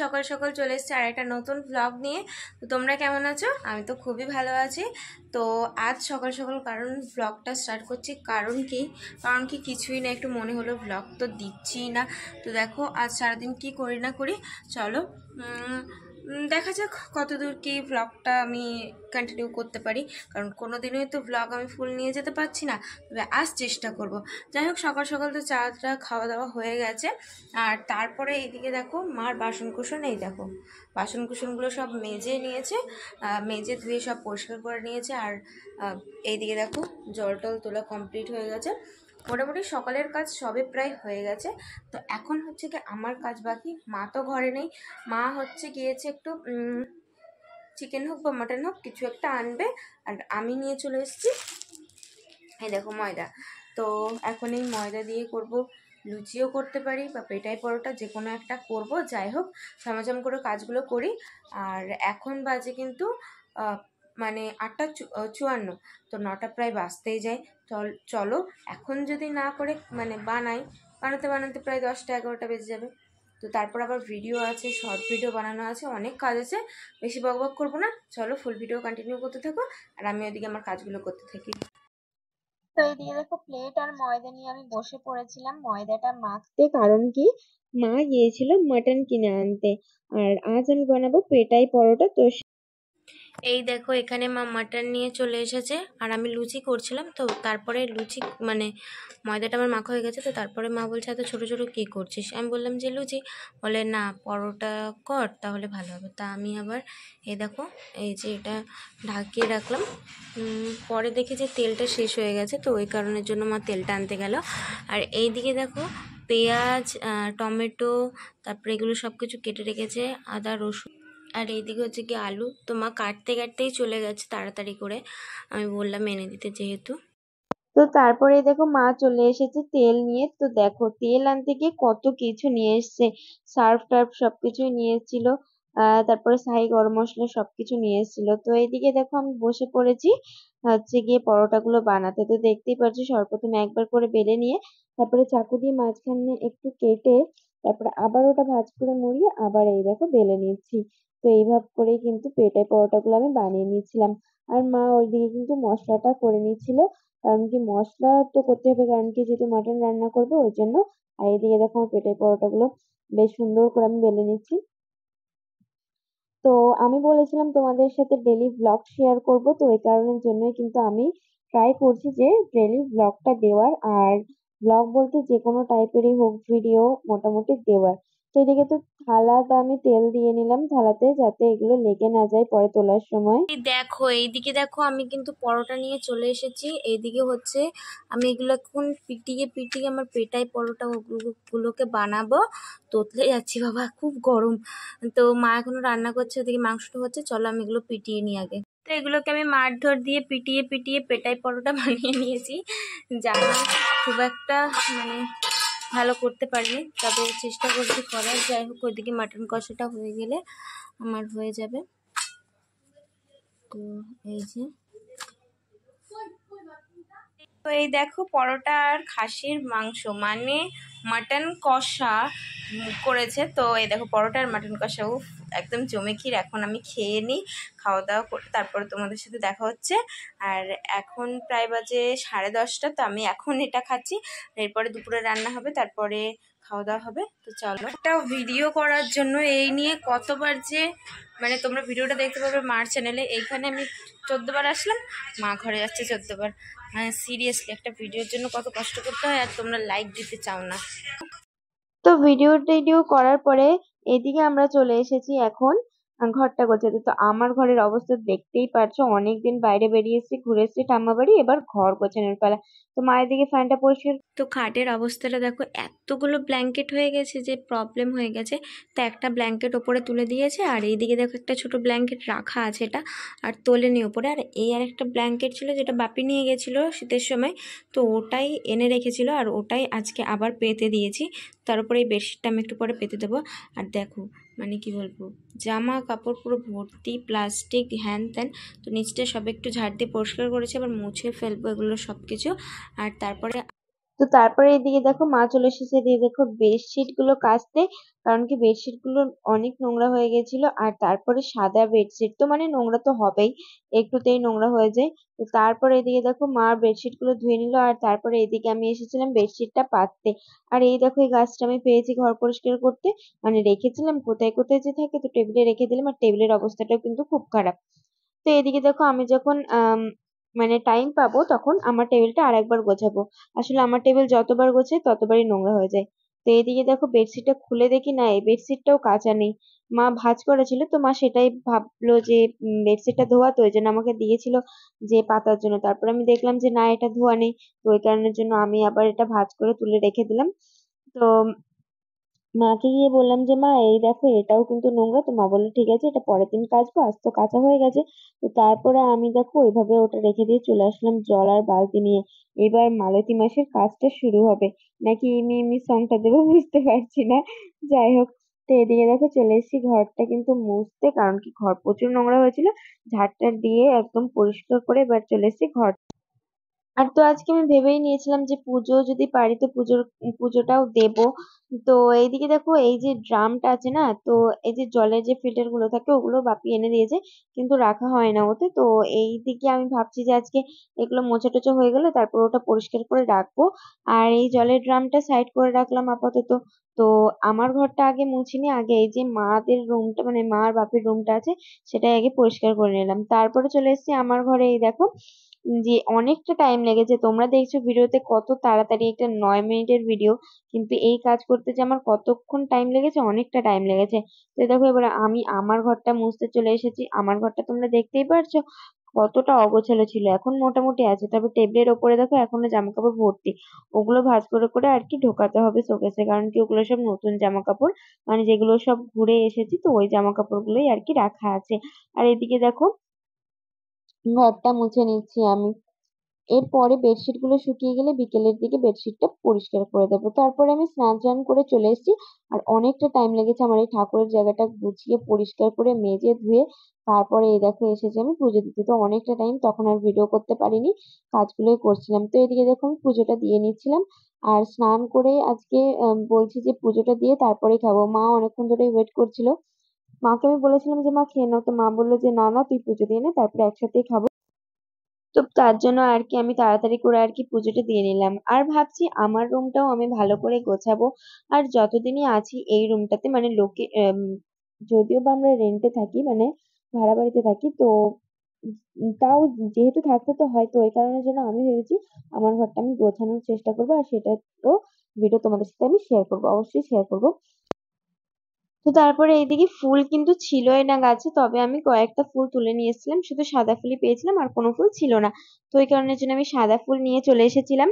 সকাল সকাল চলে এসেছি আর একটা নতুন ব্লগ নিয়ে। তো তোমরা কেমন আছো? আমি তো খুবই ভালো আছি। তো আজ সকাল সকাল ব্লগটা স্টার্ট করছি। কারণ কি কিছুই না, একটু মনে হলো ব্লগ তো দিচ্ছি না। তো দেখো আজ সারাদিন কি করি না করি, চলো দেখা যাক কতদূর কি ব্লগটা আমি কন্টিনিউ করতে পারি। কারণ কোনো দিনই তো ব্লগ আমি ফুল নিয়ে যেতে পারছি না, তবে আজ চেষ্টা করব। যাই হোক, সকাল সকাল তো চাটা খাওয়া দাওয়া হয়ে গেছে। আর তারপরে এইদিকে দেখো মার বাসনকুসন, এই দেখো বাসনকুসনগুলো সব মেজে নিয়েছে, মেজে ধুয়ে সব পরিষ্কার করে নিয়েছে। আর এইদিকে দেখো জল টল তোলা কমপ্লিট হয়ে গেছে। মোটামুটি সকালের কাজ সবে প্রায় হয়ে গেছে। তো এখন হচ্ছে কি আমার কাজ বাকি। মা তো ঘরে নেই, মা হচ্ছে গিয়েছে একটু চিকেন হোক বা মাটন হোক কিছু একটা আনবে। আর আমি নিয়ে চলে এসেছি এই দেখো ময়দা। তো এখন এই ময়দা দিয়ে করব, লুচিও করতে পারি বা পেটাই পরোটা, যে কোনো একটা করব। যাই হোক, ঝমাঝম করে কাজগুলো করি। আর এখন বাজে কিন্তু মানে 8:54, তো 9টা প্রায় বাজতেই যায়। চলো এখন যদি না করে মানে বানাতে বানাতে প্রায় 10টা 11টা বেজে যাবে। তো তারপর আবার ভিডিও আছে, শর্ট ভিডিও বানানো আছে, অনেক কাজ আছে। বেশি বকবক করবো না, চলো ফুল ভিডিও কন্টিনিউ করতে থাকো আর আমি ওইদিকে আমার কাজগুলো করতে থাকি। তো এইদিকে দেখো প্লেট আর ময়দা নিয়ে আমি বসে পড়েছিলাম ময়দাটা মাখতে। কারণ কি, মা গিয়েছিল মাটন কিনে আনতে, আর আজ আমি বানাবো পেটাই পরোটা। তো এই দেখো এখানে মা মাটন নিয়ে চলে এসেছে আর আমি লুচি করছিলাম। তো তারপরে লুচি মানে ময়দাটা আমার মাখা হয়ে গেছে। তো তারপরে মা বলছে এত ছোটো ছোটো কী করছিস? আমি বললাম যে লুচি। বলে না, পরোটা কর তাহলে ভালো হবে। তা আমি আবার এই দেখো এই যে এটা ঢাকিয়ে রাখলাম। পরে দেখি যে তেলটা শেষ হয়ে গেছে, তো ওই কারণের জন্য মা তেলটা আনতে গেল। আর এই দিকে দেখো পেঁয়াজ, টমেটো, তারপরে এগুলো সব কিছু কেটে রেখেছে, আদা রসুন। আর এইদিকে হচ্ছে কি আলু। তো মা কাটতে কাটতেই চলে গেছে তাড়াতাড়ি করে, আমি বললাম এনে দিতে যেহেতু। তো তারপরে দেখো মা চলে এসেছে তেল নিয়ে। তো দেখো তেল আনতে গিয়ে কত কিছু নিয়ে এসেছে, সার্ফ টার্ফ সবকিছুই নিয়ে এসেছিল। তারপরে শাহি গরম মশলা সবকিছু নিয়ে এসেছিল। তো এইদিকে দেখো আমি বসে পড়েছি হচ্ছে গিয়ে পরোটাগুলো বানাতে। তো দেখতেই পাচ্ছি সর্বপ্রথমে একবার করে বেলে নিয়ে, তারপরে চাকু দিয়ে মাঝখানে একটু কেটে, তারপরে আবার ওটা ভাঁজ করে মুড়িয়ে আবার এই দেখো বেলে নিচ্ছি। তো এইভাবে করেই কিন্তু পেটাই পরোটাগুলো আমি বানিয়ে নিয়েছিলাম। আর মা ওইদিকে কিন্তু মশলাটা করে নিচ্ছিল। কারণ কি, মশলা তো করতে হবে, কারণ কি যেহেতু মাটন রান্না করবো ওই জন্য। আর এদিকে দেখো আমার পেটাই পরোটাগুলো বেশ সুন্দর করে আমি বেলে নিচ্ছি। তো আমি বলেছিলাম তোমাদের সাথে ডেলি ব্লগ শেয়ার করব, তো এই কারণের জন্যই কিন্তু আমি ট্রাই করছি যে ডেলি ব্লগটা দেওয়ার। আর ব্লগ বলতে যে কোনো টাইপেরই হোক, ভিডিও মোটামুটি দেওয়ার। তো এদিকে তো থালাটা আমি তেল দিয়ে নিলাম থালাতে, যাতে এগুলো লেগে না যায় পরে তোলার সময়। দেখো এইদিকে দেখো আমি কিন্তু পরোটা নিয়ে চলে এসেছি। এইদিকে হচ্ছে আমি এগুলো এখন পিটিয়ে পিটিয়ে আমার পেটাই পরোটা গুলোকে বানাবো। তোতলে যাচ্ছি বাবা, খুব গরম। তো মা এখনো রান্না করছে, ওদিকে মাংসটা হচ্ছে, চলো আমি এগুলো পিটিয়ে নিই আগে। তো এগুলোকে আমি মারধর দিয়ে পিটিয়ে পিটিয়ে পেটাই পরোটা বানিয়ে নিয়েছি। জানি খুব একটা মানে ভালো করতে পারিনি, তবে চেষ্টা করছি করার। যাই হোক, ওইদিকে মাটন কষাটা হয়ে গেলে আমার হয়ে যাবে। তো এই যে, তো এই দেখো পরোটা আর খাসির মাংস মানে মাটন কষা করেছে। তো এই দেখো পরোটা আর মাটন কষা, উফ একদম জমে ক্ষীর। এখন আমি খেয়ে নিই, খাওয়া দাওয়া করে তারপরে তোমাদের সাথে দেখা হচ্ছে। আর এখন প্রায় বাজে 10:30। তো আমি এখন এটা খাচ্ছি, এরপরে দুপুরে রান্না হবে, তারপরে খাওয়া দাওয়া হবে। তো চলো, একটা ভিডিও করার জন্য এই নিয়ে কতবার যে মানে তোমরা ভিডিওটা দেখতে পাবে মার চ্যানেলে। এইখানে আমি 14বার আসলাম, মা ঘরে যাচ্ছে 14বার। মানে সিরিয়াসলি একটা ভিডিওর জন্য কত কষ্ট করতে হয়, আর তোমরা লাইক দিতে চাও না। তো ভিডিও টিডিও করার পরে এদিকে আমরা চলে এসেছি এখন ঘরটা গোছাতে। তো আমার ঘরের অবস্থা দেখতেই পারছো, অনেকদিন বাইরে বেরিয়েছি, ঘুরে এসেছি ঠাম্মা বাড়ি, এবার ঘর গোছানোর পালা। তো মায়ের দিকে ফ্যানটা পরিষ্কার। তো খাটের অবস্থাটা দেখো, এতগুলো ব্ল্যাঙ্কেট হয়ে গেছে যে প্রবলেম হয়ে গেছে। তো একটা ব্ল্যাঙ্কেট ওপরে তুলে দিয়েছে, আর এইদিকে দেখো একটা ছোট ব্ল্যাঙ্কেট রাখা আছে, এটা আর তোলেনি ওপরে। আর এই আর একটা ব্ল্যাঙ্কেট ছিল যেটা বাপি নিয়ে গেছিলো শীতের সময়, তো ওটাই এনে রেখেছিল, আর ওটাই আজকে আবার পেতে দিয়েছি। তার উপরে এই বেডশিটটা আমি একটু পরে পেতে দেবো। আর দেখো মানে কি বলবো, জামা কাপড় পুরো ভর্তি প্লাস্টিক হ্যান ত্যান। তো নিচটা সব একটু ঝাড় দিয়ে পরিষ্কার করেছে, আবার মুছে ফেলবো এগুলো সব কিছু। আর তারপরে তো তো তারপরে এদিকে দেখো মা চলে এসেছে, এদিকে দেখো বেডশিট গুলো কাচতে। কারণ কি বেডশিট গুলো অনেক নোংরা হয়ে গেছিল, আর তারপরে সাদা বেডশিট তো মানে নোংরা তো হবেই, একটুতেই নোংরা হয়ে যায়। তো তারপরে এদিকে দেখো মা বেডশিট গুলো ধুয়ে নিল, আর তারপরে এদিকে আমি এসেছিলাম বেডশিটটা পাততে। আর এই দেখো এই গাছটা আমি পেয়েছি ঘর পরিষ্কার করতে, মানে রেখেছিলাম কোথায় কোথায় যে থাকে, তো টেবিলে রেখে দিলাম, আর টেবিলের অবস্থাটাও কিন্তু খুব খারাপ। তো এদিকে দেখো আমি যখন মানে টাইম পাবো তখন আমার টেবিলটা আরেকবার গোছাবো। আসলে আমার টেবিল যতবার গোছাই ততবারই নোংরা হয়ে যায়। তো এদিকে দেখো বেডশিটটা খুলে দেখি না, এই বেডশিটটাও কাঁচা নেই। মা ভাঁজ করেছিল, তো মা সেটাই ভাবলো যে বেডশিটটা ধোয়া, তো ওই জন্য আমাকে দিয়েছিল যে পাতার জন্য। তারপর আমি দেখলাম যে না, এটা ধোয়া নেই। তো ওই কারণের জন্য আমি আবার এটা ভাঁজ করে তুলে রেখে দিলাম। তো মাকে গিয়ে বললাম যে মা এই দেখো এটাও কিন্তু নোংরা। তো মা বললো ঠিক আছে, এটা পরের দিন কাচবো, আজ তো কাঁচা হয়ে গেছে। তো তারপরে আমি দেখো ওইভাবে ওটা রেখে দিয়ে চলে আসলাম জল আর বালতি নিয়ে। এবার মালতী মাসের কাজটা শুরু হবে, নাকি এমনি এমনি সংটা দেবো বুঝতে পারছি না। যাই হোক, তো এদিকে দেখো চলে এসেছি ঘরটা কিন্তু মুছতে, কারণ কি ঘর প্রচুর নোংরা হয়েছিল। ঝাড়টা দিয়ে একদম পরিষ্কার করে এবার চলে এসেছি ঘর। আর তো আজকে আমি ভেবেই নিয়েছিলাম যে পুজো যদি পারি তো পুজোটাও দেব। তো এইদিকে দেখো এই যে ড্রামটা আছে না, তো এই যে জলের যে ফিল্টার গুলো থাকে ওগুলো বাপি এনে দিয়েছে, কিন্তু রাখা হয় না ওতে। তো এই দিকে আমি ভাবছি যে আজকে এগুলো মোছা টোছা হয়ে গেলে তারপর ওটা পরিষ্কার করে রাখবো। আর এই জলের ড্রামটা সাইড করে রাখলাম আপাতত। তো আমার ঘরটা আগে মুছিনি, আগে এই যে মাদের রুমটা মানে মা আর বাপির রুমটা আছে সেটাই আগে পরিষ্কার করে নিলাম, তারপরে চলে এসেছি আমার ঘরে। এই দেখো যে অনেকটা টাইম লেগেছে, তোমরা দেখছো ভিডিওতে কত তাড়াতাড়ি একটা 9 মিনিটের ভিডিও, কিন্তু এই কাজ করতে যে আমার কতক্ষণ টাইম লেগেছে, অনেকটা টাইম লেগেছে। তো এই দেখো এবার আমি আমার ঘরটা মুছতে চলে এসেছি। আমার ঘরটা তোমরা দেখতেই পারছো কতটা অগোছালো ছিল, এখন মোটামুটি আছে। তবে টেবিলের ওপরে দেখো এখনো জামা কাপড় ভর্তি, ওগুলো ভাঁজ করে করে আর কি ঢোকাতে হবে শোকেসে, কারণ কি ওগুলো সব নতুন জামা কাপড়, মানে যেগুলো সব ঘুরে এসেছি, তো ওই জামা কাপড় গুলোই আর কি রাখা আছে। আর এদিকে দেখো ঘরটা মুছে নিচ্ছি আমি। এরপরে বেডশিট গুলো শুকিয়ে গেলে বিকেলের দিকে বেডশিটটা পরিষ্কার করে দেবো। তারপরে আমি স্নান টান করে চলে এসেছি। আর অনেকটা টাইম লেগেছে আমার এই ঠাকুরের জায়গাটা গুছিয়ে পরিষ্কার করে মেজে ধুয়ে। তারপরে এই দেখো এসেছি আমি পুজো দিতে। তো অনেকটা টাইম তখন আর ভিডিও করতে পারিনি, কাজগুলোই করছিলাম। তো এদিকে দেখো আমি পুজোটা দিয়ে নিচ্ছিলাম। আর স্নান করে আজকে বলছি যে পুজোটা দিয়ে তারপরে খাবো। মা অনেকক্ষণ ধরে ওয়েট করছিল, মাকে আমি বলেছিলাম যে মা খেয়ে নাও, তো মা বললো যে না না তুই পুজো দিয়ে নে, তারপরে একসাথেই খাবো। তো তার জন্য আর কি আমি তাড়াতাড়ি করে আর কি পুজোটা দিয়ে নিলাম। আর ভাবছি আমার রুমটাও আমি ভালো করে গোছাবো। আর যতদিনই আছি এই রুমটাতে মানে লোকে যদিও বা আমরা রেন্টে থাকি মানে ভাড়া বাড়িতে থাকি, তো তাও যেহেতু থাকতে তো হয়, তো ওই কারণের জন্য আমি ভেবেছি আমার ঘরটা আমি গোছানোর চেষ্টা করবো। আর সেটা তো ভিডিও তোমাদের সাথে আমি শেয়ার করবো, অবশ্যই শেয়ার করবো। তো তারপরে এইদিকে ফুল কিন্তু ছিলই না গাছে, তবে আমি কয়েকটা ফুল তুলে নিয়ে এসেছিলাম, শুধু সাদা ফুলই পেয়েছিলাম আর কোনো ফুল ছিল না। তো ওই কারণের জন্য আমি সাদা ফুল নিয়ে চলে এসেছিলাম।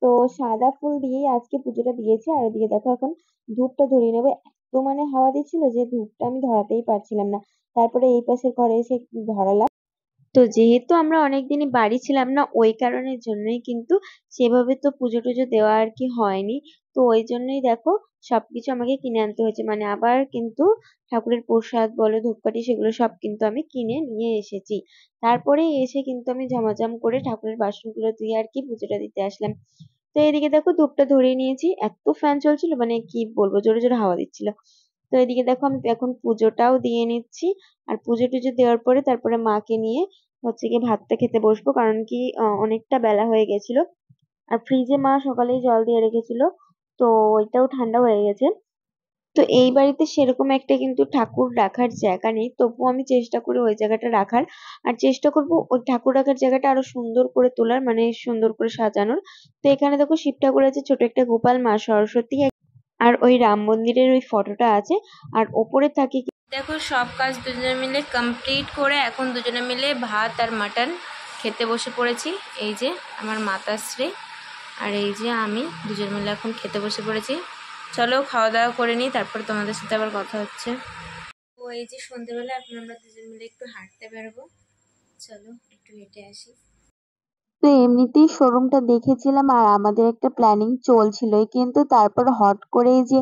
তো সাদা ফুল দিয়েই আজকে পুজোটা দিয়েছি। আর ওদিকে দেখো এখন ধূপটা ধরিয়ে নেবো। এত মানে হাওয়া দিচ্ছিল যে ধূপটা আমি ধরাতেই পারছিলাম না। তারপরে এই পাশের ঘরে এসে ধরালাম। তো যেহেতু আমরা অনেকদিনই বাড়ি ছিলাম না, ওই কারণের জন্যই কিন্তু সেভাবে তো পুজো টুজো দেওয়া আর কি হয়নি। তো ওই জন্যই দেখো সবকিছু আমাকে কিনে আনতে হয়েছে, মানে আবার কিন্তু ঠাকুরের প্রসাদ বলো ধূপকাঠি সেগুলো সব কিন্তু আমি কিনে নিয়ে এসেছি। তারপরে এসে কিন্তু আমি ঝমাঝম করে ঠাকুরের বাসনগুলো ধুয়ে আর কি পুজোটা দিতে আসলাম। তো এদিকে দেখো ধূপটা ধরিয়ে নিয়েছি, এত ফ্যান চলছিল মানে কি বলবো, জোরে জোরে হাওয়া দিচ্ছিল। তো এদিকে দেখো আমি এখন পুজোটাও দিয়ে নিচ্ছি। আর পুজো টুজো দেওয়ার পরে তারপরে মাকে নিয়ে হচ্ছে গিয়ে ভাতটা খেতে বসবো, কারণ কি অনেকটা বেলা হয়ে গেছিল। আর ফ্রিজে মা সকালেই জল দিয়ে রেখেছিল, তো ওইটাও ঠান্ডা হয়ে গেছে। তো এই বাড়িতে সেরকম একটা কিন্তু ঠাকুর রাখার জায়গা নেই, তবুও আমি চেষ্টা করি ওই জায়গাটা রাখার। আর চেষ্টা করব ওই ঠাকুর রাখার জায়গাটা আরো সুন্দর করে তোলার, মানে সুন্দর করে সাজানোর। তো এখানে দেখো শিব ঠাকুর আছে, ছোট একটা গোপাল, মা সরস্বতী, আর ওই রাম মন্দিরের ওই ফটোটা আছে। আর ওপরে থাকে দেখো সব কাজ দুজনে মিলে কমপ্লিট করে এখন দুজনে মিলে ভাত আর মাটন খেতে বসে পড়েছি। এই যে আমার মাতাশ্রী আর এই যে আমি দুজন মিলে এখন খেতে বসে পড়েছি। চলো খাওয়া দাওয়া করে নিই, তারপর তোমাদের সাথে আবার কথা হচ্ছে। তো এই যে সন্ধ্যেবেলা এখন আমরা দুজন মিলে একটু হাঁটতে বেরোবো, চলো একটু হেঁটে আসি। তো এমনিতেই শোরুমটা দেখেছিলাম আর আমাদের একটা প্ল্যানিং চলছিলই, কিন্তু তারপর হট করেই যে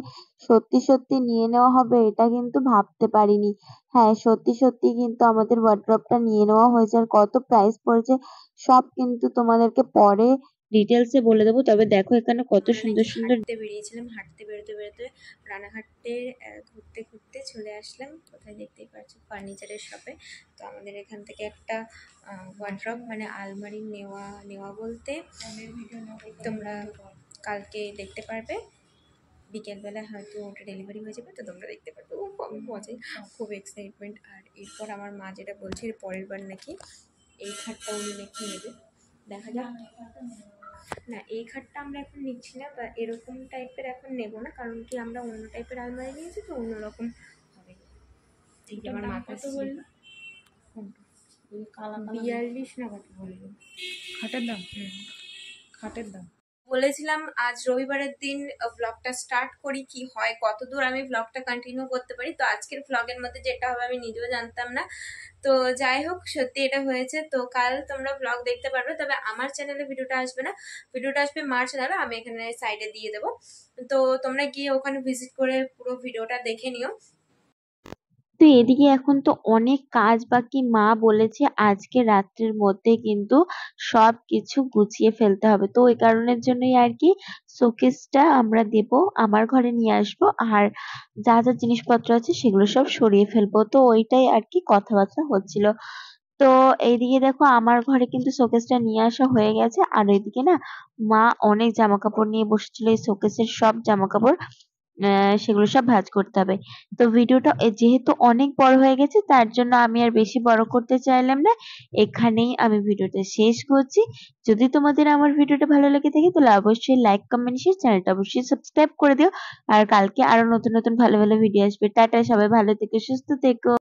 সত্যি সত্যি নিয়ে নেওয়া হবে এটা কিন্তু ভাবতে পারিনি। হ্যাঁ সত্যি সত্যি কিন্তু আমাদের ওয়ার্ড্রপটা নিয়ে নেওয়া হয়েছে। আর কত প্রাইস পড়েছে সব কিন্তু তোমাদেরকে পরে ডিটেলসে বলে দেবো। তবে দেখো এখানে কত আমরা সুন্দর নাকি সুন্দর হাঁটতে বেরিয়েছিলাম, হাঁটতে বেরোতে বেরোতে রানাঘাটে ঘুরতে ঘুরতে চলে আসলাম কোথায় দেখতেই পাচ্ছি ফার্নিচারের শপে। তো আমাদের এখান থেকে একটা ওয়ার্ড্রপ মানে আলমারি নেওয়া বলতে তোমরা কালকে দেখতে পারবে, বিকেলবেলা হয়তো ওটা ডেলিভারি হয়ে যাবে, তো তোমরা দেখতে পারবে। ও আমি মজাই, খুব এক্সাইটমেন্ট। আর এরপর আমার মা যেটা বলছে এর পরের বার নাকি এই খাটটা উনি নাকি নেবে, দেখা যাক। না, এই খাটটা আমরা এখন নিচ্ছি না, বা এরকম টাইপের এখন নেব না, কারণ কি আমরা অন্য টাইপের আলমারি নিয়েছি তো অন্যরকম হবে। এই যে আমার মাথা তো বললো 42 না কত বললো খাটের দাম, খাটের দাম। বলেছিলাম আজ রবিবারের দিন ব্লগটা স্টার্ট করি, কি হয় কত দূর আমি ব্লগটা কন্টিনিউ করতে পারি। তো আজকের ব্লগের মধ্যে যেটা হবে আমি নিজেও জানতাম না, তো যাই হোক সত্যি এটা হয়েছে। তো কাল তোমরা ব্লগ দেখতে পারবে, তবে আমার চ্যানেলে ভিডিওটা আসবে না, ভিডিওটা আসবে মার চ্যানেলে, আমি এখানে সাইডে দিয়ে দেবো। তো তোমরা গিয়ে ওখানে ভিজিট করে পুরো ভিডিওটা দেখে নিও। তো এদিকে এখন তো অনেক কাজ বাকি। মা বলেছে আজকে রাত্রের মধ্যে কিন্তু সবকিছু গুছিয়ে ফেলতে হবে। তো ওই কারণের জন্যই আর কি শোকেসটা আমরা দেব, আমার ঘরে নিয়ে আসবো, আর যা যা জিনিসপত্র আছে সেগুলো সব সরিয়ে ফেলবো। তো ওইটাই আর কি কথাবার্তা হচ্ছিল। তো এইদিকে দেখো আমার ঘরে কিন্তু শোকেসটা নিয়ে আসা হয়ে গেছে, আর ওইদিকে না মা অনেক জামা কাপড় নিয়ে বসেছিল। এই শোকেসের সব জামা কাপড় সেগুলো সব ভাঁজ করতে হবে। তো ভিডিওটা যেহেতু অনেক বড় হয়ে গেছে তার জন্য আমি আর বেশি বড় করতে চাইলাম না, এখানেই আমি ভিডিওটা শেষ করছি। যদি তোমাদের আমার ভিডিওটা ভালো লেগে থাকে তাহলে অবশ্যই লাইক কমেন্ট শেয়ার, চ্যানেলটা অবশ্যই সাবস্ক্রাইব করে দিও। আর কালকে আরো নতুন নতুন ভালো ভালো ভিডিও আসবে। টাটা, সবাই ভালো থেকো, সুস্থ থেকো।